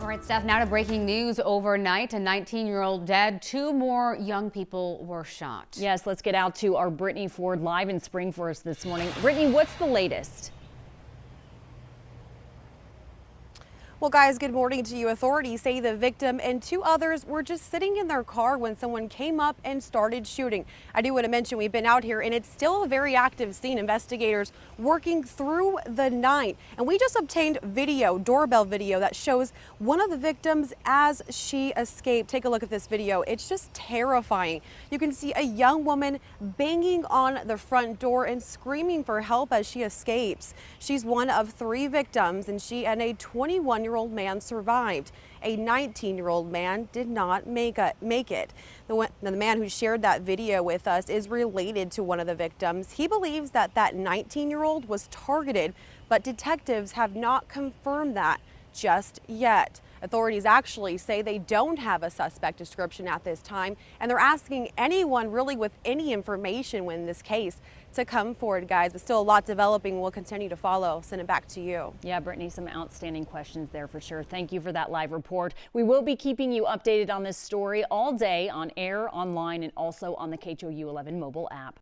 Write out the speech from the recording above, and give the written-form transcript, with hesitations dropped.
All right, Steph, now to breaking news overnight. A 19-year-old dead. 2 more young people were shot. Yes, let's get out to our Brittany Ford live in Spring for us this morning. Brittany, what's the latest? Well, guys, good morning to you. Authorities say the victim and 2 others were just sitting in their car when someone came up and started shooting. I do want to mention we've been out here and it's still a very active scene. Investigators working through the night. And we just obtained video, doorbell video, that shows one of the victims as she escaped. Take a look at this video. It's just terrifying. You can see a young woman banging on the front door and screaming for help as she escapes. She's one of 3 victims, and she and a 21-year-old man survived. A 19-year-old man did not make it. The man who shared that video with us is related to one of the victims. He believes that 19-year-old was targeted, but detectives have not confirmed that just yet. Authorities actually say they don't have a suspect description at this time, and they're asking anyone really with any information in this case to come forward, guys. But still a lot developing. We'll continue to follow. Send it back to you. Yeah, Brittany, some outstanding questions there for sure. Thank you for that live report. We will be keeping you updated on this story all day on air, online, and also on the KHOU 11 mobile app.